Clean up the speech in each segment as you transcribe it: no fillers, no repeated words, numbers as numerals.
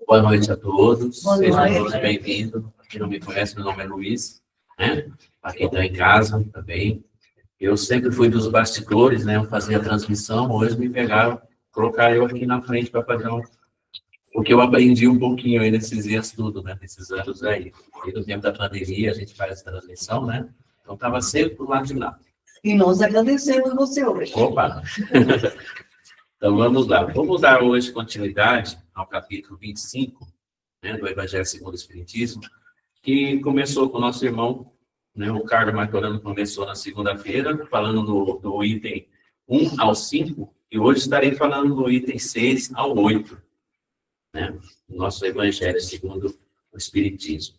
Boa noite a todos. Boa Sejam noite. todos bem-vindos. Quem não me conhece, meu nome é Luiz, né? Para quem está em casa também. Eu sempre fui dos bastidores, né? Eu fazia a transmissão, hoje me pegaram, colocar eu aqui na frente para fazer o que eu aprendi um pouquinho aí nesses dias tudo, né? Nesses anos aí. E no tempo da pandemia a gente faz a transmissão, né? Então estava sempre do lado de lá. E nós agradecemos você hoje. Opa! Então vamos lá. Vamos dar hoje continuidade ao capítulo 25, né, do Evangelho segundo o Espiritismo, que começou com o nosso irmão, né, o Carlos Martorano começou na segunda-feira, falando do item 1 ao 5, e hoje estarei falando do item 6 ao 8, né, do nosso Evangelho segundo o Espiritismo.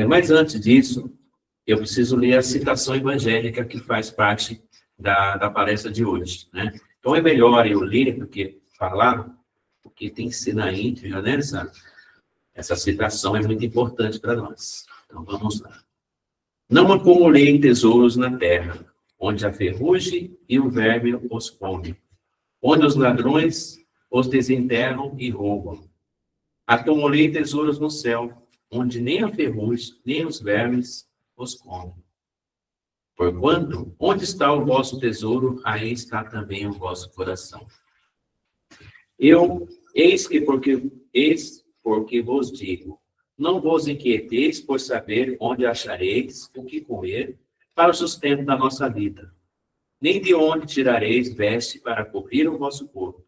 Mas antes disso, eu preciso ler a citação evangélica que faz parte da palestra de hoje, né? Então é melhor eu ler do que falar, porque tem que ser na íntegra, né? Essa citação é muito importante para nós. Então vamos lá. Não acumulei tesouros na terra, onde a ferrugem e o verme os comem, onde os ladrões os desenterram e roubam. Acumulei tesouros no céu, onde nem a ferrugem, nem os vermes os comem. Porquanto, onde está o vosso tesouro, aí está também o vosso coração. Eis porque vos digo, não vos inquieteis por saber onde achareis o que comer para o sustento da nossa vida, nem de onde tirareis veste para cobrir o vosso corpo.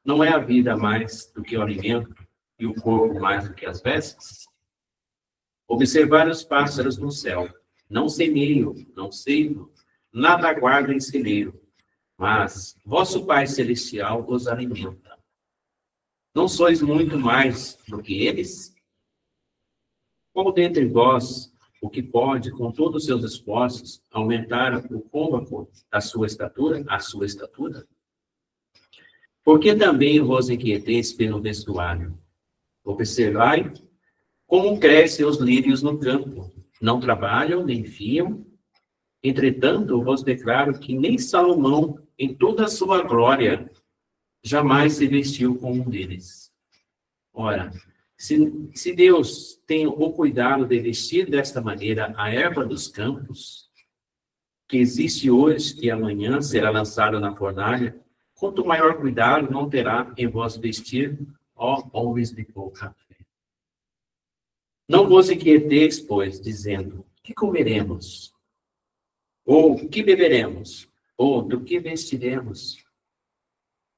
Não é a vida mais do que o alimento e o corpo mais do que as vestes? Observai os pássaros no céu. Não semeiam, não ceifam, nada guardam em celeiro, mas vosso Pai Celestial os alimenta. Não sois muito mais do que eles? Qual dentre vós, o que pode, com todos os seus esforços, aumentar o côvado da sua estatura, a sua estatura? Porque também vos inquieteis pelo vestuário? Observai como crescem os lírios no campo. Não trabalham, nem fiam. Entretanto, vos declaro que nem Salomão, em toda a sua glória, jamais se vestiu como um deles. Ora, se Deus tem o cuidado de vestir desta maneira a erva dos campos, que existe hoje e amanhã será lançada na fornalha, quanto maior cuidado não terá em vós vestir, ó homens de pouca fé. Não vos inquieteis, pois, dizendo, que comeremos? Ou que beberemos? Ou do que vestiremos?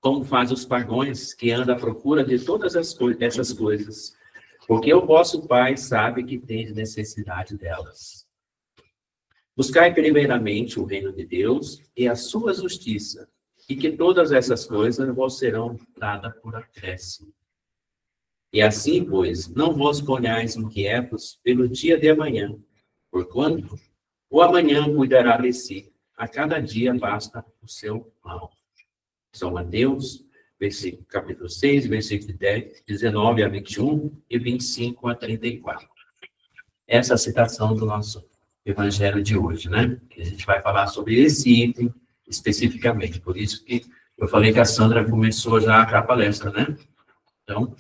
Como faz os pagãos que andam à procura de todas essas coisas, porque o vosso Pai sabe que tendes necessidade delas. Buscai primeiramente o reino de Deus e a sua justiça, e que todas essas coisas vos serão dadas por acréscimo. E assim, pois, não vos ponhais inquietos pelo dia de amanhã, porquanto o amanhã cuidará de si, a cada dia basta o seu mal. São Mateus, capítulo 6, versículo 10, 19 a 21 e 25 a 34. Essa é a citação do nosso evangelho de hoje, né? Que a gente vai falar sobre esse item especificamente. Por isso que eu falei que a Sandra começou já a palestra, né? Então,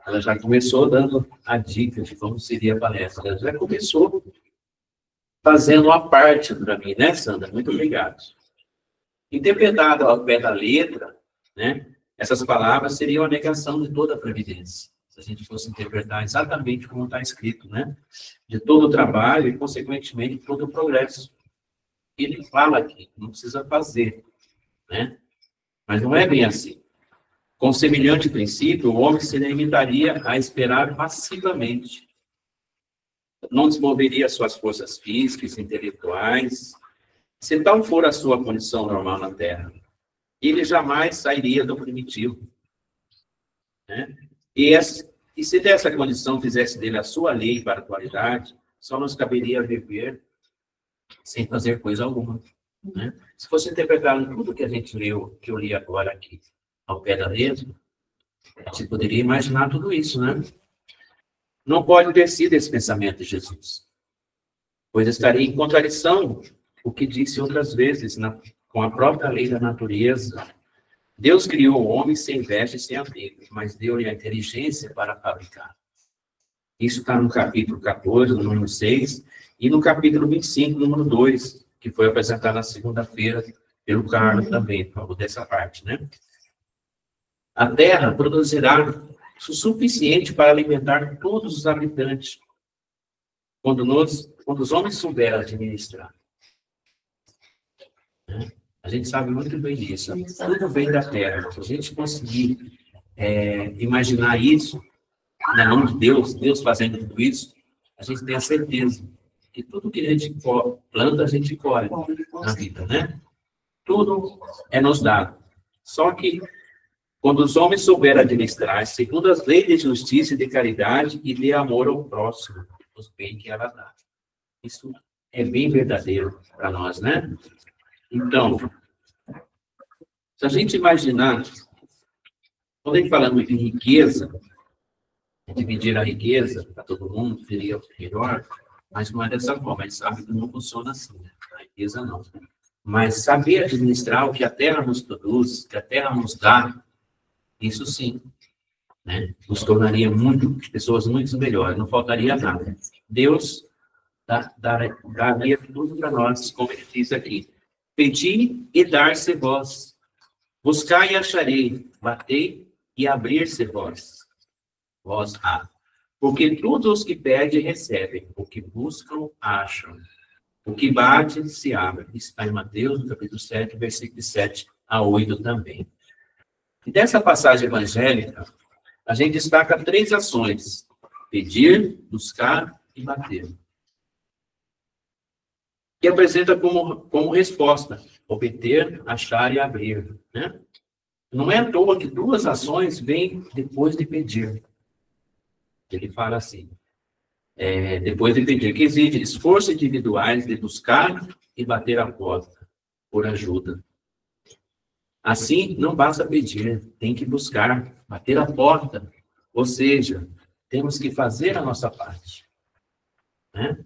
ela já começou dando a dica de como seria a palestra. Ela já começou fazendo uma parte para mim, né, Sandra? Muito obrigado. Interpretado ao pé da letra, né, essas palavras seriam a negação de toda a previdência. Se a gente fosse interpretar exatamente como está escrito, né? De todo o trabalho e, consequentemente, de todo o progresso. Ele fala aqui, não precisa fazer, né? Mas não é bem assim. Com semelhante princípio, o homem se limitaria a esperar passivamente. Não desenvolveria suas forças físicas, intelectuais. Se tal for a sua condição normal na Terra, ele jamais sairia do primitivo. Né? E se dessa condição fizesse dele a sua lei para a atualidade, só nos caberia viver sem fazer coisa alguma. Né? Se fosse interpretado tudo que a gente leu, que eu li agora aqui, ao pé da letra, você poderia imaginar tudo isso, né? Não pode ter sido esse pensamento de Jesus, pois estaria em contradição o que disse outras vezes com a própria lei da natureza, Deus criou o homem sem veste e sem abrigo, mas deu-lhe a inteligência para fabricar. Isso está no capítulo 14, no número 6, e no capítulo 25, número 2, que foi apresentado na segunda-feira pelo Carlos também, falou dessa parte, né? A terra produzirá o suficiente para alimentar todos os habitantes, quando os homens souberem administrar. A gente sabe muito bem disso. Tudo vem da terra. Se a gente conseguir imaginar isso, na mão de Deus, Deus fazendo tudo isso, a gente tem a certeza que tudo que a gente planta, a gente colhe na vida, né? Tudo é nos dado. Só que, quando os homens souberem administrar, segundo as leis de justiça e de caridade e de amor ao próximo, os bens que ela dá. Isso é bem verdadeiro para nós, né? Então, se a gente imaginar, quando a gente falando de riqueza, dividir a riqueza para todo mundo seria melhor, mas não é dessa forma. A gente sabe que não funciona assim, né? A riqueza não. Mas saber administrar o que a terra nos produz, que a terra nos dá, isso sim, né? Nos tornaria pessoas muito melhores, não faltaria nada. Deus daria tudo para nós, como ele diz aqui. Pedi e dar-se vós. Buscai e acharei. Batei e abrir-se vós. Vós há. Porque todos os que pedem, recebem. O que buscam, acham. O que bate, se abre. Está em Mateus, no capítulo 7, versículo 7 a 8 também. E dessa passagem evangélica, a gente destaca 3 ações. Pedir, buscar e bater. Que apresenta como resposta, obter, achar e abrir, né? Não é à toa que 2 ações vêm depois de pedir. Ele fala assim, depois de pedir, que exige esforços individuais de buscar e bater a porta por ajuda. Assim, não basta pedir, tem que buscar, bater a porta. Ou seja, temos que fazer a nossa parte, né?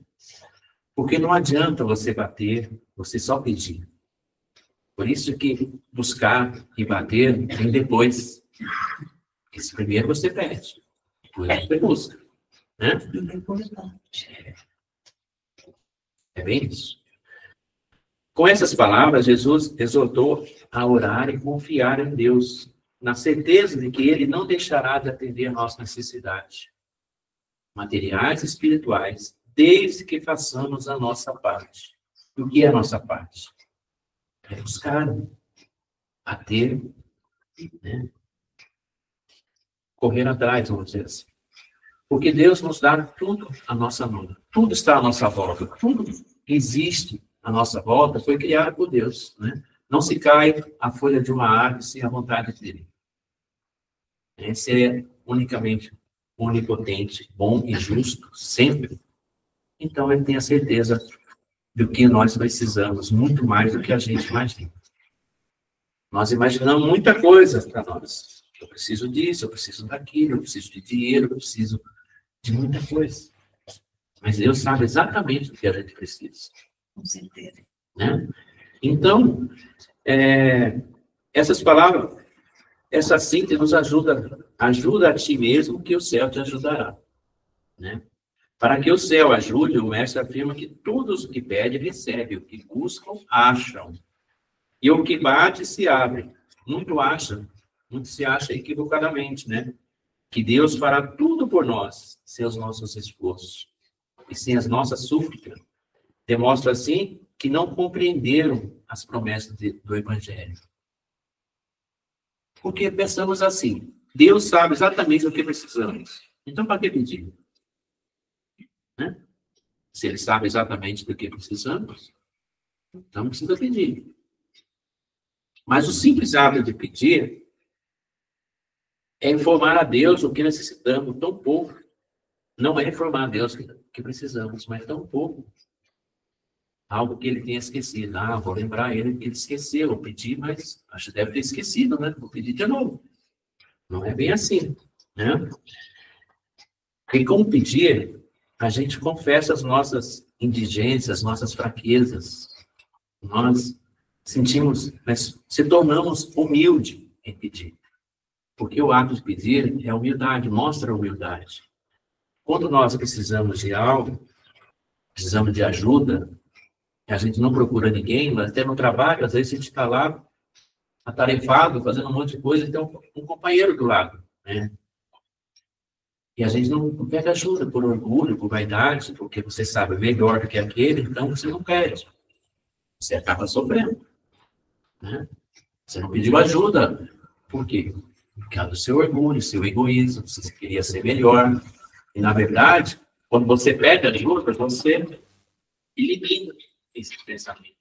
Porque não adianta você bater, você só pedir. Por isso que buscar e bater vem depois. Porque primeiro você pede, depois você busca, né? É bem isso. Com essas palavras, Jesus exortou a orar e confiar em Deus, na certeza de que Ele não deixará de atender a nossa necessidade, materiais e espirituais, desde que façamos a nossa parte. E o que é a nossa parte? É buscar, bater, né? Correr atrás, vamos dizer assim. Porque Deus nos dá tudo à nossa mão. Tudo está à nossa volta. Tudo que existe à nossa volta foi criado por Deus, né? Não se cai a folha de uma árvore sem a vontade dele. Esse é unicamente onipotente, bom e justo, sempre. Então, ele tem a certeza do que nós precisamos, muito mais do que a gente imagina. Nós imaginamos muita coisa para nós. Eu preciso disso, eu preciso daquilo, eu preciso de dinheiro, eu preciso de muita coisa. Mas Deus sabe exatamente o que a gente precisa. Com certeza. Né? Então, essas palavras, essa síntese nos ajuda a ti mesmo, que o céu te ajudará. Né? Para que o céu ajude, o mestre afirma que todos o que pedem, recebem, o que buscam, acham. E o que bate, se abre. Muito se acha equivocadamente, né? Que Deus fará tudo por nós, sem os nossos esforços e sem as nossas súplicas. Demonstra, assim, que não compreenderam as promessas do Evangelho. Porque pensamos assim, Deus sabe exatamente o que precisamos. Então, para que pedir? Né? Se Ele sabe exatamente do que precisamos, então não precisa pedir. Mas o simples hábito de pedir é informar a Deus o que necessitamos, tão pouco. Não é informar a Deus que precisamos, mas tão pouco. Algo que ele tenha esquecido. Vou lembrar ele que ele esqueceu. Eu pedi, mas acho que deve ter esquecido, né? Vou pedir de novo. Não é bem assim, né? E como pedir, a gente confessa as nossas indigências, nossas fraquezas. Nós sentimos, mas se tornamos humildes em pedir. Porque o ato de pedir é humildade, mostra a humildade. Quando nós precisamos de algo, precisamos de ajuda, a gente não procura ninguém, mas até no trabalho, às vezes a gente está lá, atarefado, fazendo um monte de coisa, e tem um companheiro do lado, né? E a gente não pede ajuda por orgulho, por vaidade, porque você sabe melhor do que aquele, então você não pede. Você acaba sofrendo, né? Você não pediu ajuda. Por quê? Por causa do seu orgulho, seu egoísmo, você queria ser melhor. E, na verdade, quando você pede ajuda, você elimina esse pensamento.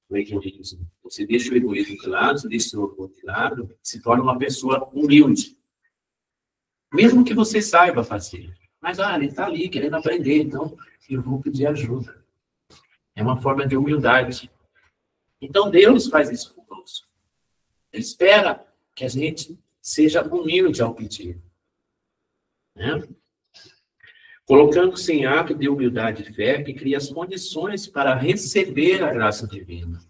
O egoísmo. Você deixa o egoísmo de lado, você deixa o orgulho de lado, se torna uma pessoa humilde. Mesmo que você saiba fazer. Mas, ele está ali, querendo aprender, então eu vou pedir ajuda. É uma forma de humildade. Então, Deus faz isso conosco. Ele espera que a gente seja humilde ao pedir. Né? Colocando-se em ato de humildade e fé, que cria as condições para receber a graça divina.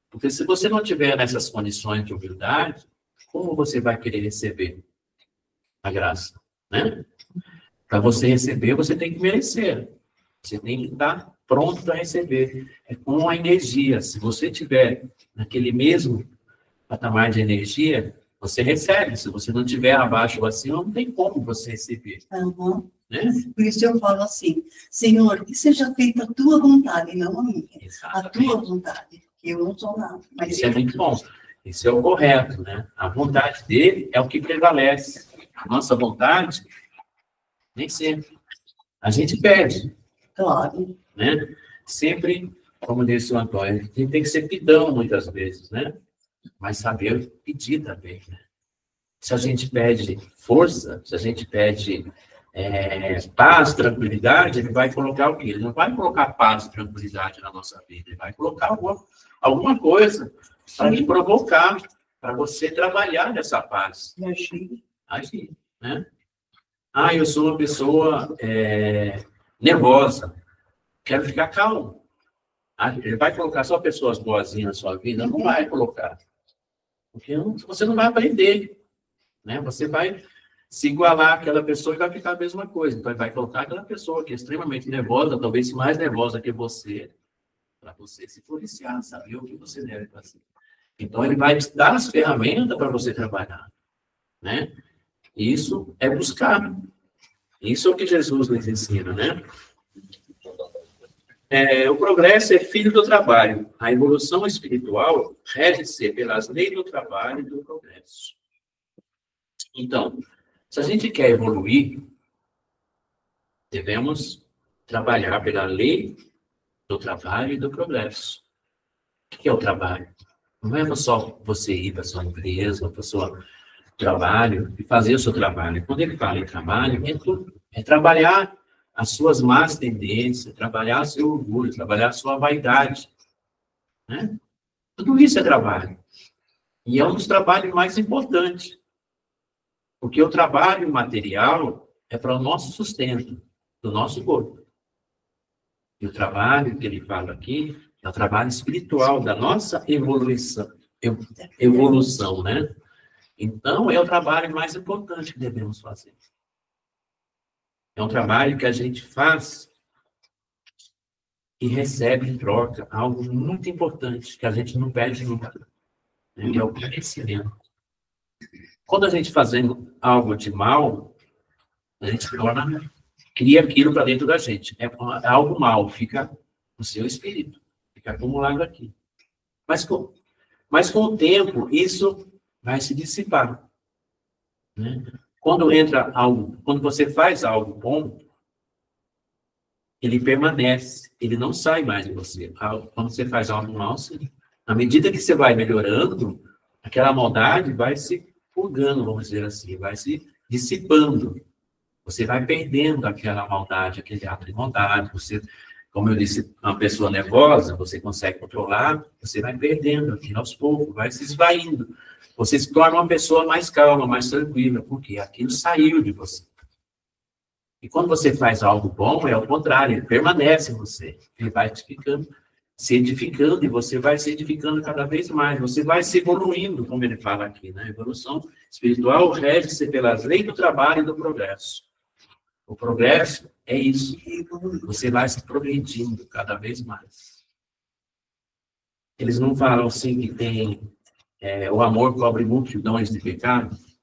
Porque se você não tiver nessas condições de humildade, como você vai querer receber a graça? Né? Para você receber, você tem que merecer. Você tem que estar pronto para receber. É como a energia. Se você tiver naquele mesmo patamar de energia, você recebe. Se você não tiver abaixo ou acima, não tem como você receber. Uhum. Né? Por isso eu falo assim, Senhor, que seja feita a tua vontade, não a minha. Exatamente. A tua vontade, que eu não sou nada. Mas Isso é muito bom. Isso é o correto, né? A vontade dele é o que prevalece. A nossa vontade, nem sempre. A gente pede. claro. Né? Sempre, como disse o Antônio, a gente tem que ser pidão muitas vezes, né? Mas saber pedir também, né? Se a gente pede força, se a gente pede paz, tranquilidade, ele vai colocar o quê? Ele não vai colocar paz, tranquilidade na nossa vida, ele vai colocar alguma coisa para te provocar, para você trabalhar nessa paz. Agir, né? Eu sou uma pessoa nervosa, quero ficar calmo. Ele vai colocar só pessoas boazinhas na sua vida? Não vai colocar. Porque você não vai aprender, né? Você vai se igualar àquela pessoa e vai ficar a mesma coisa. Então, ele vai colocar aquela pessoa que é extremamente nervosa, talvez mais nervosa que você, para você se policiar, saber o que você deve fazer. Então, ele vai te dar as ferramentas para você trabalhar, né? Isso é buscar. Isso é o que Jesus nos ensina, né? O progresso é filho do trabalho. A evolução espiritual rege-se pelas leis do trabalho e do progresso. Então, se a gente quer evoluir, devemos trabalhar pela lei do trabalho e do progresso. O que é o trabalho? Não é só você ir para a sua empresa, para o seu trabalho e fazer o seu trabalho. Quando ele fala em trabalho, é trabalhar as suas más tendências, trabalhar seu orgulho, trabalhar a sua vaidade. Né? Tudo isso é trabalho. E é um dos trabalhos mais importantes. Porque o trabalho material é para o nosso sustento, do nosso corpo. E o trabalho que ele fala aqui é o trabalho espiritual da nossa evolução, né? Então, é o trabalho mais importante que devemos fazer. É um trabalho que a gente faz e recebe em troca algo muito importante, que a gente não perde nunca, né? Que é o conhecimento. Quando a gente fazendo algo de mal, a gente cria aquilo para dentro da gente. É algo mal, fica no seu espírito, fica acumulado aqui. Mas com o tempo, isso vai se dissipar. Né? Quando você faz algo bom, ele permanece, ele não sai mais de você. Quando você faz algo mal, à medida que você vai melhorando, aquela maldade vai se purgando, vamos dizer assim, vai se dissipando. Você vai perdendo aquela maldade, aquele ato de maldade. Você, como eu disse, uma pessoa nervosa, você consegue controlar, você vai perdendo aqui aos poucos, vai se esvaindo. Você se torna uma pessoa mais calma, mais tranquila, porque aquilo saiu de você. E quando você faz algo bom, é o contrário, ele permanece em você. Ele vai te ficando se edificando, e você vai se edificando cada vez mais, você vai se evoluindo, como ele fala aqui, né? Evolução espiritual rege-se pelas leis do trabalho e do progresso. O progresso é isso, você vai se progredindo cada vez mais. Eles não falam assim que tem o amor cobre multidões de pecados?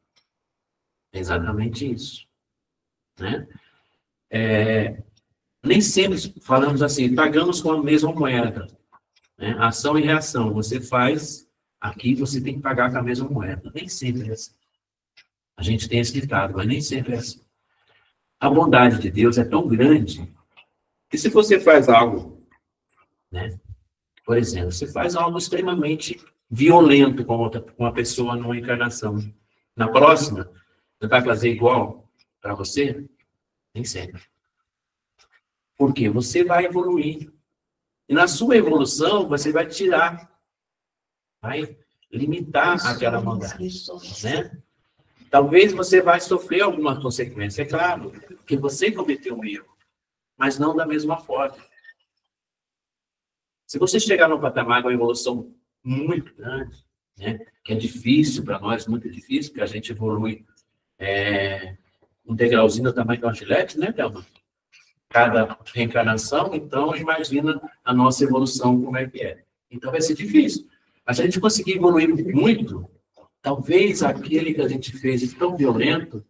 É exatamente isso, né? Nem sempre falamos assim, pagamos com a mesma moeda, né? Ação e reação, você faz aqui, você tem que pagar com a mesma moeda. Nem sempre é assim. A gente tem esse ditado, mas nem sempre é assim. A bondade de Deus é tão grande que se você faz algo, né? Por exemplo, você faz algo extremamente violento com uma pessoa numa encarnação. Na próxima, você vai fazer igual para você? Nem sempre. Porque você vai evoluir. E na sua evolução, você vai tirar, vai limitar aquela maldade, né? Talvez você vai sofrer alguma consequência, é claro, que você cometeu um erro, mas não da mesma forma. Se você chegar num patamar de uma evolução muito grande, né, que é difícil para nós, muito difícil, porque a gente evolui um degrauzinho do tamanho de uma gilete, né, Thelma? Cada reencarnação, então imagina a nossa evolução como é que é. Então vai ser difícil. Mas se a gente conseguir evoluir muito, talvez aquele que a gente fez de tão violento,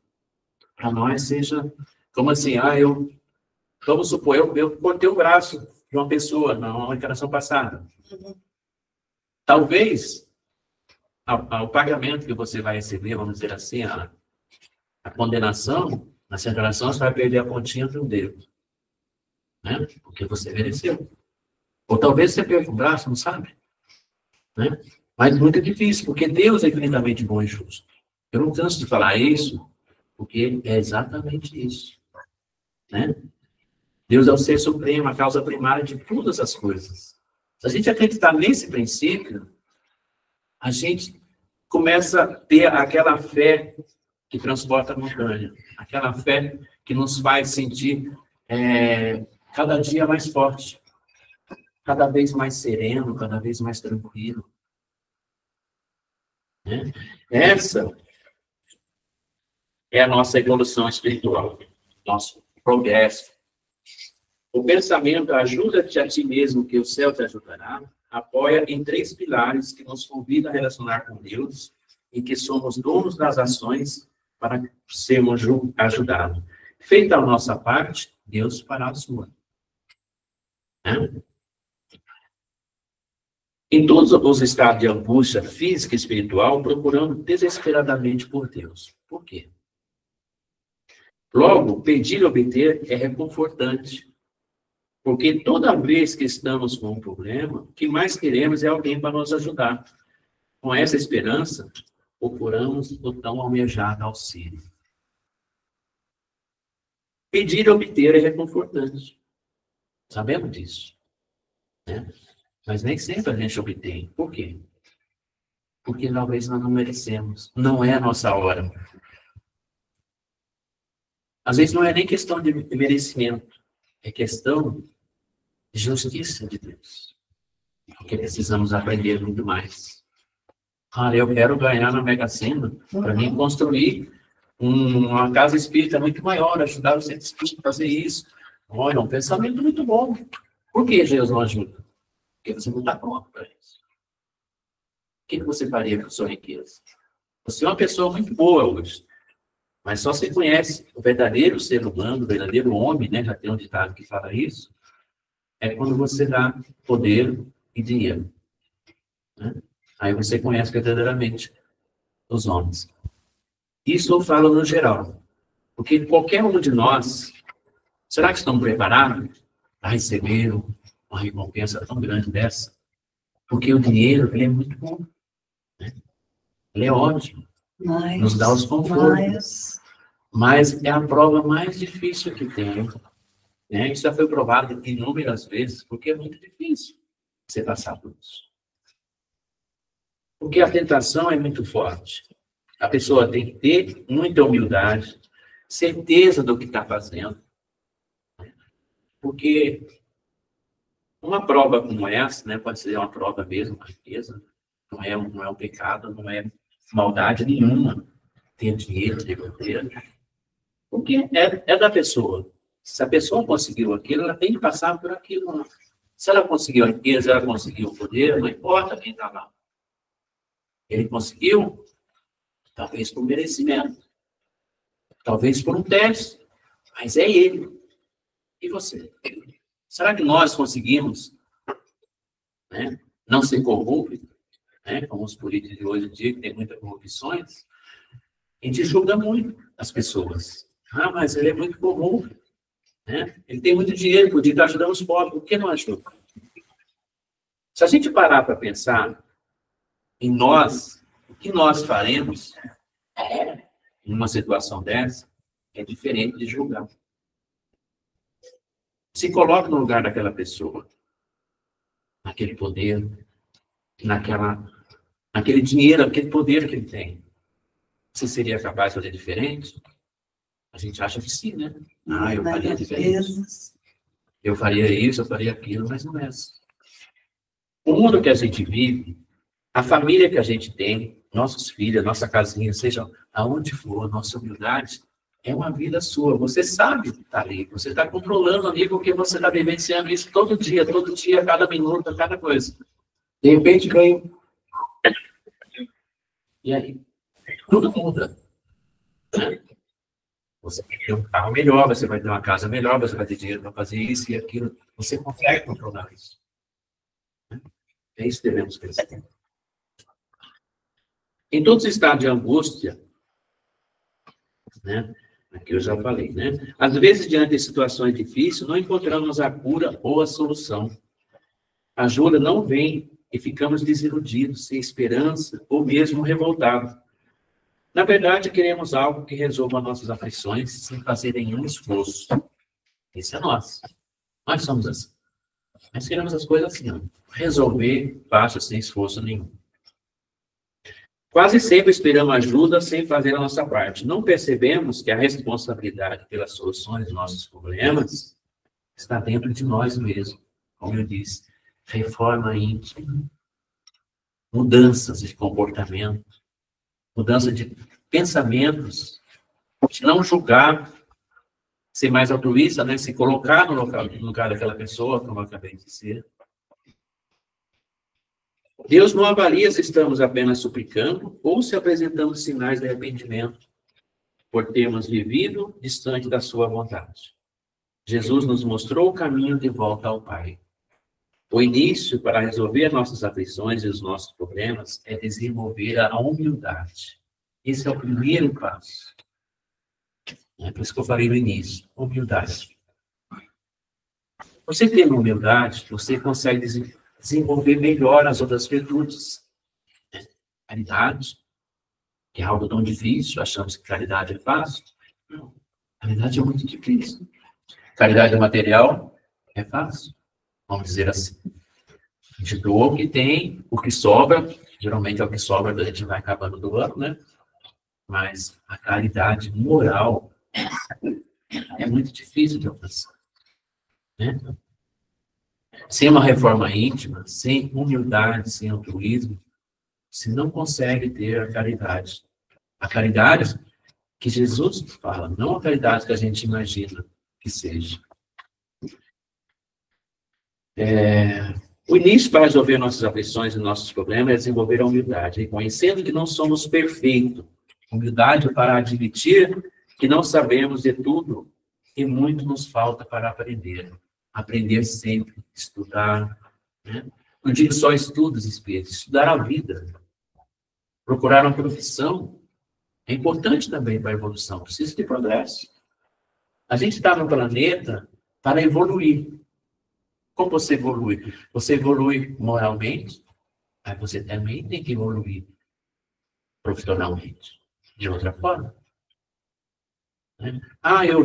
para nós seja como assim, vamos supor, eu cortei o braço de uma pessoa na encarnação passada. Talvez o pagamento que você vai receber, vamos dizer assim, a condenação, nessa encarnação, você vai perder a pontinha do dedo. Né? Porque você mereceu. Ou talvez você perca o braço, não sabe? Né? Mas muito difícil, porque Deus é infinitamente bom e justo. Eu não canso de falar isso, porque é exatamente isso. Né? Deus é o ser supremo, a causa primária de todas as coisas. Se a gente acreditar nesse princípio, a gente começa a ter aquela fé que transporta a montanha, aquela fé que nos faz sentir cada dia mais forte, cada vez mais sereno, cada vez mais tranquilo. Né? Essa é a nossa evolução espiritual, nosso progresso. O pensamento ajuda-te a ti mesmo, que o céu te ajudará, apoia em 3 pilares que nos convidam a relacionar com Deus e que somos donos das ações para sermos ajudados. Feita a nossa parte, Deus fará a sua. Né? Em todos os estados de angústia física e espiritual, procurando desesperadamente por Deus. Por quê? Logo, pedir e obter é reconfortante. Porque toda vez que estamos com um problema, o que mais queremos é alguém para nos ajudar. Com essa esperança, procuramos o tão almejado auxílio. Pedir e obter é reconfortante. Sabemos disso. Né? Mas nem sempre a gente obtém. Por quê? Porque talvez nós não merecemos. Não é a nossa hora. Às vezes não é nem questão de merecimento. É questão de justiça de Deus. Porque precisamos aprender muito mais. Eu quero ganhar na Mega Sena para mim construir uma casa espírita muito maior, ajudar o centro espírita a fazer isso. Olha, é um pensamento muito bom. Por que Deus não ajuda? Porque você não está pronto para isso. O que você faria com a sua riqueza? Você é uma pessoa muito boa hoje, mas só se conhece o verdadeiro ser humano, o verdadeiro homem, né? Já tem um ditado que fala isso, é quando você dá poder e dinheiro. Né? Aí você conhece verdadeiramente os homens. Isso eu falo no geral, porque qualquer um de nós, será que estão preparados a receber uma recompensa tão grande dessa? Porque o dinheiro, ele é muito bom. Né? Ele é ótimo. Nos dá os confortos. Mas é a prova mais difícil que tem. Né? Isso já foi provado inúmeras vezes, porque é muito difícil você passar por isso. Porque a tentação é muito forte. A pessoa tem que ter muita humildade, certeza do que está fazendo. Porque Uma prova como essa, né, pode ser uma prova mesmo, uma riqueza, não é um pecado, não é maldade nenhuma ter dinheiro, ter poder, porque é da pessoa. Se a pessoa conseguiu aquilo, ela tem que passar por aquilo. Se ela conseguiu a riqueza, ela conseguiu o poder, não importa quem está lá. Ele conseguiu, talvez por merecimento, talvez por um teste, mas é ele. E você? Será que nós conseguimos, né, não ser corruptos, né, como os políticos de hoje em dia, que tem muitas corrupções? A gente julga muito as pessoas. Ah, mas ele é muito corrupto, né? Ele tem muito dinheiro, podia estar ajudando os pobres, por que não ajuda? Se a gente parar para pensar em nós, o que nós faremos numa situação dessa, é diferente de julgar. Se coloque no lugar daquela pessoa, naquele poder, naquele dinheiro, aquele poder que ele tem. Você seria capaz de fazer diferente? A gente acha que sim, né? Ah, eu faria diferente. Eu faria isso, eu faria aquilo, mas não é assim. O mundo que a gente vive, a família que a gente tem, nossos filhos, nossa casinha, seja aonde for, nossa humildade, é uma vida sua. Você sabe que está ali. Você está controlando ali porque você está vivenciando isso todo dia, cada minuto, cada coisa. De repente ganha. E aí? Tudo muda. Você vai ter um carro melhor, você vai ter uma casa melhor, você vai ter dinheiro para fazer isso e aquilo. Você consegue controlar isso. É isso que devemos pensar. Em todos os estados de angústia, né? Aqui eu já falei, né? Às vezes, diante de situações difíceis, não encontramos a cura ou a solução. A ajuda não vem e ficamos desiludidos, sem esperança ou mesmo revoltados. Na verdade, queremos algo que resolva nossas aflições sem fazer nenhum esforço. Isso é nós. Nós somos assim. Nós queremos as coisas assim, ó. Resolver fácil, sem esforço nenhum. Quase sempre esperamos ajuda sem fazer a nossa parte. Não percebemos que a responsabilidade pelas soluções dos nossos problemas está dentro de nós mesmos. Como eu disse, reforma íntima, mudanças de comportamento, mudança de pensamentos, de não julgar, ser mais altruísta, né? Se colocar no lugar daquela pessoa, como eu acabei de dizer. Deus não avalia se estamos apenas suplicando ou se apresentamos sinais de arrependimento por termos vivido distante da sua vontade. Jesus nos mostrou o caminho de volta ao Pai. O início para resolver nossas aflições e os nossos problemas é desenvolver a humildade. Esse é o primeiro passo. É por isso que eu falei no início, humildade. Você tendo humildade, você consegue desenvolver melhor as outras virtudes. Caridade, que é algo tão difícil, achamos que caridade é fácil. Não, caridade é muito difícil. Caridade material é fácil, vamos dizer assim. A gente doa o que tem, o que sobra, geralmente é o que sobra, a gente vai acabando doando, né? Mas a caridade moral é muito difícil de alcançar. Né? Sem uma reforma íntima, sem humildade, sem altruísmo, você não consegue ter a caridade. A caridade que Jesus fala, não a caridade que a gente imagina que seja. O início para resolver nossas aflições e nossos problemas é desenvolver a humildade, reconhecendo que não somos perfeitos. Humildade para admitir que não sabemos de tudo e muito nos falta para aprender. Aprender sempre, estudar. Né? Não digo só estudos espíritas, estudar a vida. Procurar uma profissão é importante também para a evolução. Precisa de progresso. A gente está no planeta para evoluir. Como você evolui? Você evolui moralmente, mas você também tem que evoluir profissionalmente. De outra forma. Né? Ah, eu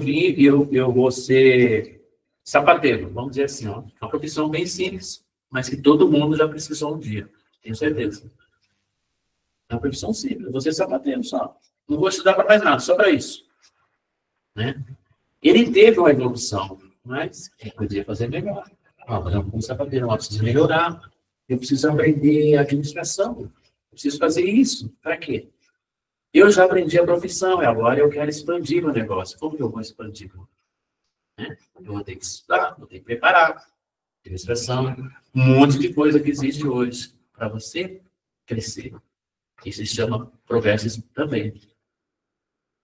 vou ser sapateiro, vamos dizer assim, ó. Uma profissão bem simples, mas que todo mundo já precisou um dia, tenho certeza. É uma profissão simples, vou ser sapateiro só. Não vou estudar para mais nada, só para isso. Né? Ele teve uma evolução, mas ele poderia fazer melhor. Mas eu preciso aprender, eu preciso melhorar, eu preciso aprender administração, eu preciso fazer isso. Para quê? Eu já aprendi a profissão, e agora eu quero expandir meu negócio. Como que eu vou expandir? Né? Eu vou ter que estudar, vou ter que preparar. Administração, um monte de coisa que existe hoje para você crescer. Isso se chama progresso também.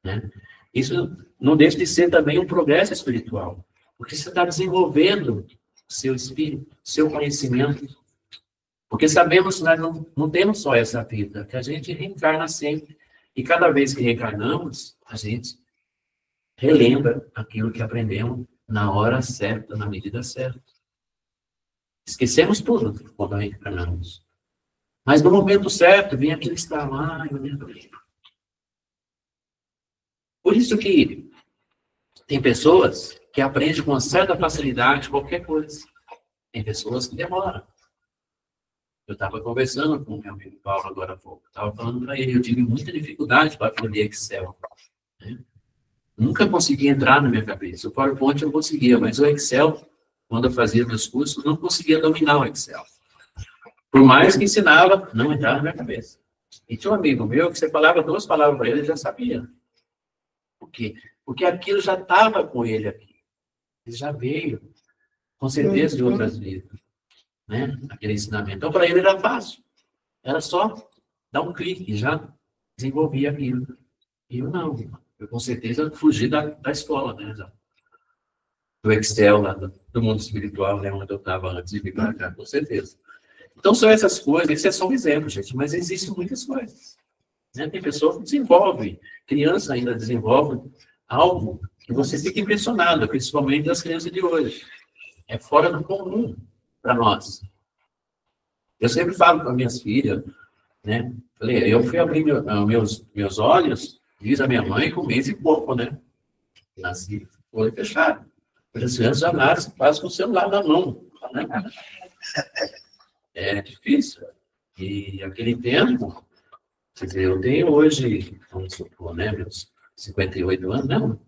Né? Isso não deixa de ser também um progresso espiritual, porque você está desenvolvendo o seu espírito, o seu conhecimento. Porque sabemos que nós não temos só essa vida, que a gente reencarna sempre. E cada vez que reencarnamos, a gente relembra aquilo que aprendemos na hora certa, na medida certa. Esquecemos tudo quando reencarnamos. Mas no momento certo, vem aquele estar lá, eu lembro. Por isso que tem pessoas que aprendem com certa facilidade qualquer coisa. Tem pessoas que demoram. Eu estava conversando com o meu amigo Paulo agora há pouco. Estava falando para ele, eu tive muita dificuldade para aprender Excel. Né? Nunca consegui entrar na minha cabeça. O PowerPoint eu conseguia, mas o Excel, quando eu fazia meus cursos, não conseguia dominar o Excel. Por mais que ensinava, não entrava na minha cabeça. E tinha um amigo meu que você falava 2 palavras para ele, ele já sabia. Por quê? Porque aquilo já estava com ele aqui. Ele já veio, com certeza, de outras vidas. Né? Aquele ensinamento. Então, para ele era fácil. Era só dar um clique e já desenvolvia aquilo. E eu não. Eu, com certeza, fugi da escola, né? Do Excel, lá, do mundo espiritual, né? Onde eu estava antes de vir para cá, com certeza. Então, são essas coisas. Esse é só um exemplo, gente. Mas existem muitas coisas. Né? Tem pessoas que desenvolvem. Crianças ainda desenvolvem algo que você fica impressionado, principalmente das crianças de hoje. É fora do comum para nós. Eu sempre falo para minhas filhas, né? Falei, eu fui abrir meus olhos, diz a minha mãe, com 1 mês e pouco, né? Nasci, olho fechado. Hoje as crianças já nascem quase com o celular na mão. Né? É difícil. E aquele tempo, quer dizer, eu tenho hoje, vamos supor, né? Meus 58 anos, não?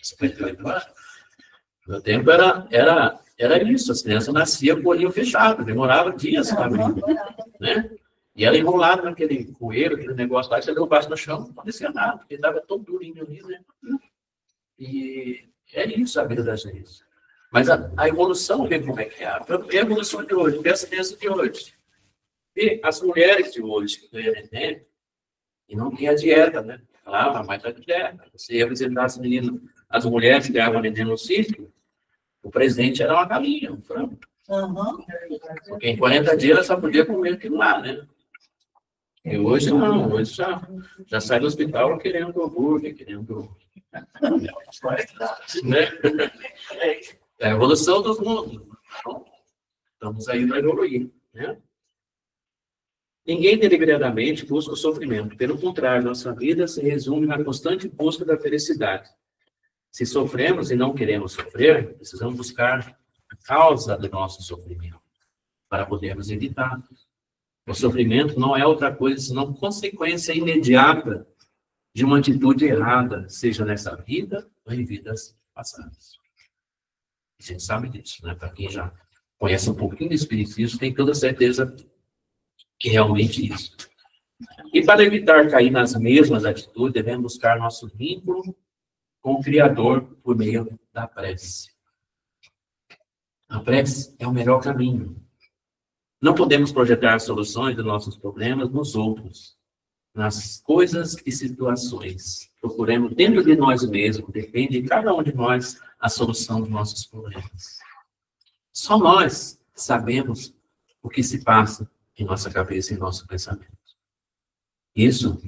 58 anos. Meu tempo era isso, as crianças nasciam com o olhinho fechado, demorava dias para abrir, né? E ela enrolada naquele coeiro, aquele negócio lá, você deu um passo no chão, não acontecia nada, porque estava tão durinho ali, né? E é isso a vida da gente. Mas a evolução, vê como é que é. A evolução de hoje, vê as crianças de hoje. E as mulheres de hoje que ganham neném, e não tinha dieta, né? Falava, mas tá dieta. Você ia visitar as meninas, as mulheres que ganhavam neném no sítio, o presente era uma galinha, um frango. Uhum. Porque em 40 dias ela só podia comer aquilo lá, né? E hoje não, hoje já sai do hospital querendo hambúrguer, querendo... né? É a evolução dos mundos. Então, estamos aí para evoluir, né? Ninguém deliberadamente busca o sofrimento. Pelo contrário, nossa vida se resume na constante busca da felicidade. Se sofremos e não queremos sofrer, precisamos buscar a causa do nosso sofrimento para podermos evitar. O sofrimento não é outra coisa senão consequência imediata de uma atitude errada, seja nessa vida ou em vidas passadas. A gente sabe disso, né? Para quem já conhece um pouquinho do Espiritismo, tem toda certeza que realmente isso. E para evitar cair nas mesmas atitudes, devemos buscar nosso vínculo com o Criador por meio da prece. A prece é o melhor caminho. Não podemos projetar soluções dos nossos problemas nos outros, nas coisas e situações. Procuremos dentro de nós mesmos, depende de cada um de nós, a solução dos nossos problemas. Só nós sabemos o que se passa em nossa cabeça e em nosso pensamento. Isso,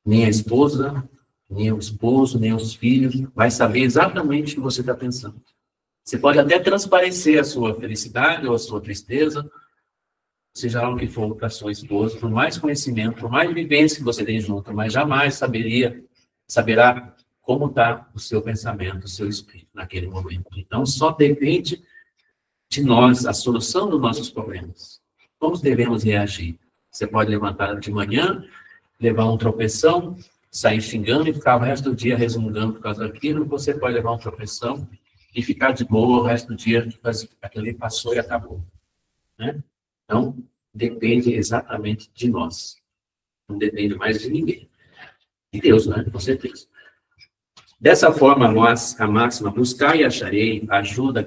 nem a esposa, nem o esposo, nem os filhos vai saber exatamente o que você está pensando. Você pode até transparecer a sua felicidade ou a sua tristeza, seja lá o que for para a sua esposa, por mais conhecimento, por mais vivência que você tem junto, mas jamais saberá como está o seu pensamento, o seu espírito naquele momento. Então, só depende de nós a solução dos nossos problemas. Como devemos reagir? Você pode levantar de manhã, levar um tropeção, sair xingando e ficar o resto do dia resmungando por causa daquilo. Você pode levar um tropeção e ficar de boa o resto do dia, aquilo ali passou e acabou. Né? Então, depende exatamente de nós. Não depende mais de ninguém. De Deus, né? Com certeza. Dessa forma, a máxima, buscar e acharei, ajuda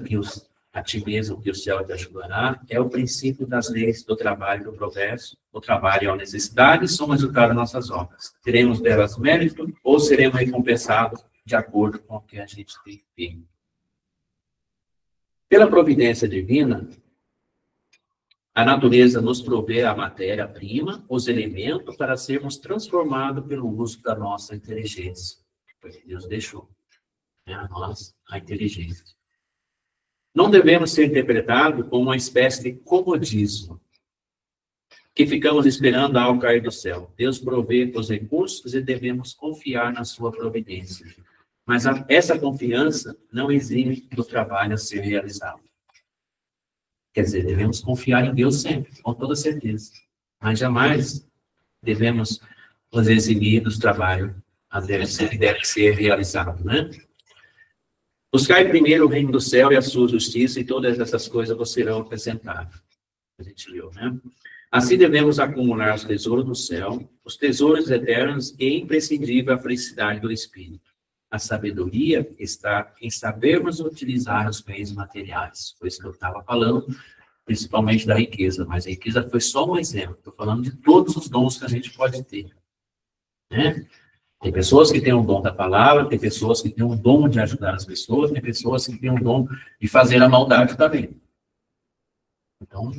a ti mesmo, que o céu te ajudará, é o princípio das leis do trabalho e do progresso. O trabalho é a necessidade, são resultado das nossas obras. Teremos delas mérito ou seremos recompensados de acordo com o que a gente tem feito. Pela providência divina, a natureza nos provê a matéria-prima, os elementos, para sermos transformados pelo uso da nossa inteligência. Porque Deus deixou, né, a nós a inteligência. Não devemos ser interpretados como uma espécie de comodismo, que ficamos esperando algo cair do céu. Deus provê os recursos e devemos confiar na sua providência. Mas essa confiança não exime do trabalho a ser realizado. Quer dizer, devemos confiar em Deus sempre, com toda certeza. Mas jamais devemos nos eximir dos trabalhos que deve ser realizado, né? Buscai primeiro o reino do céu e a sua justiça, e todas essas coisas vos serão acrescentadas. A gente leu, né? Assim devemos acumular os tesouros do céu, os tesouros eternos e imprescindível a felicidade do Espírito. A sabedoria está em sabermos utilizar os bens materiais. Foi isso que eu estava falando, principalmente da riqueza. Mas a riqueza foi só um exemplo. Estou falando de todos os dons que a gente pode ter, né? Tem pessoas que têm o dom da palavra, tem pessoas que têm o dom de ajudar as pessoas, tem pessoas que têm o dom de fazer a maldade também. Então,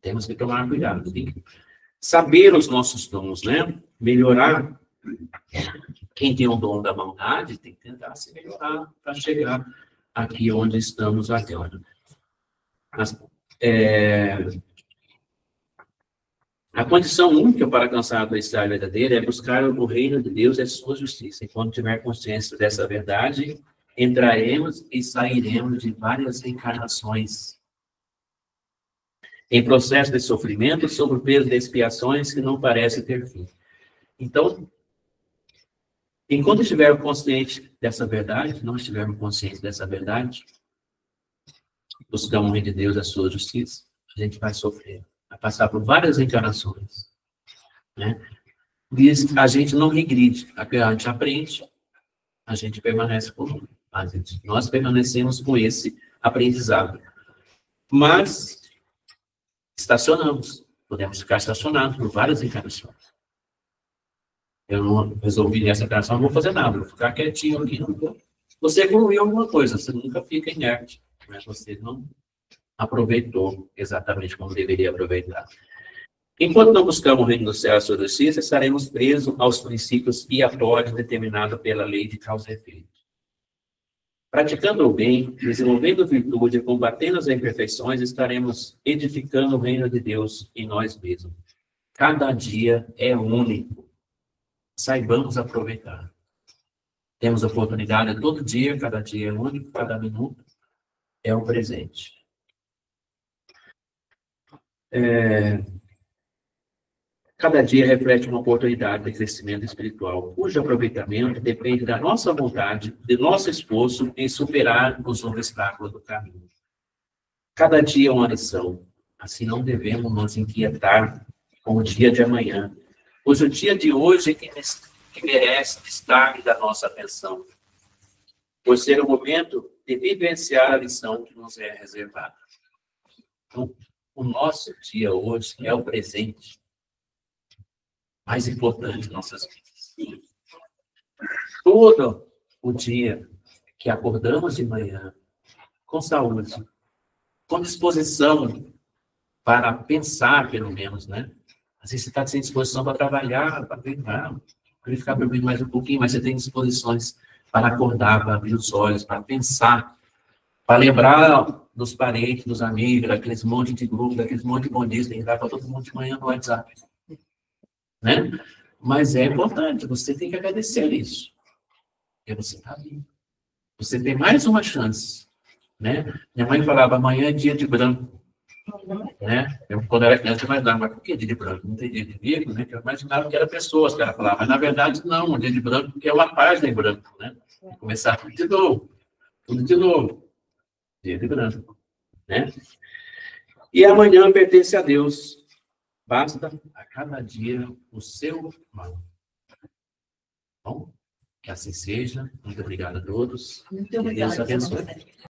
temos que tomar cuidado. Tem que saber os nossos dons, né? Melhorar. Quem tem o dom da maldade tem que tentar se melhorar para chegar aqui onde estamos agora. A condição única para alcançar a felicidade verdadeira é buscar o reino de Deus e a sua justiça. E quando tiver consciência dessa verdade, entraremos e sairemos de várias encarnações em processo de sofrimento sob o peso de expiações que não parece ter fim. Então, enquanto estivermos conscientes dessa verdade, não estivermos conscientes dessa verdade, buscamos o reino de Deus e a sua justiça, a gente vai sofrer. Vai passar por várias encarnações, né? Diz, a gente não regride, a gente aprende, a gente permanece por nós permanecemos com esse aprendizado. Mas estacionamos, podemos ficar estacionados por várias encarnações. Eu não resolvi nessa encarnação, não vou fazer nada, vou ficar quietinho aqui. Não vou. Você evoluiu alguma coisa, você nunca fica inerte, mas você não aproveitou exatamente como deveria aproveitar. Enquanto não buscamos o reino do céu e a sua justiça, estaremos presos aos princípios guiatórios determinados pela lei de causa e efeito. Praticando o bem, desenvolvendo virtude, combatendo as imperfeições, estaremos edificando o reino de Deus em nós mesmos. Cada dia é único. Saibamos aproveitar. Temos oportunidade todo dia, cada dia é único, cada minuto é um presente. Cada dia reflete uma oportunidade de crescimento espiritual, cujo aproveitamento depende da nossa vontade, do nosso esforço em superar os obstáculos do caminho. Cada dia é uma lição, assim não devemos nos inquietar com o dia de amanhã, pois o dia de hoje é que merece destaque da nossa atenção, por ser o momento de vivenciar a lição que nos é reservada. Então, o nosso dia hoje é o presente mais importante de nossas vidas. Todo o dia que acordamos de manhã, com saúde, com disposição para pensar, pelo menos, né? Às vezes você está sem disposição para trabalhar, para treinar, para ficar dormindo mais um pouquinho, mas você tem disposições para acordar, para abrir os olhos, para pensar, para lembrar dos parentes, dos amigos, daqueles monte de grupo, daqueles monte de bom dia, tem que dar para todo mundo de manhã no WhatsApp. Né? Mas é importante, você tem que agradecer isso. Porque você está vivo. Você tem mais uma chance. Né? Minha mãe falava, amanhã é dia de branco. Né? Eu, quando era criança, eu imaginava, mas por que dia de branco? Não tem dia de negro, né? Eu imaginava que era pessoas que ela falava, mas na verdade não, um dia de branco, porque é uma página em branco. Né? Começar tudo de novo. Tudo de novo. Dia de branco, né? E amanhã pertence a Deus. Basta a cada dia o seu mal. Bom, que assim seja. Muito obrigado a todos. Muito Que Deus obrigada. abençoe.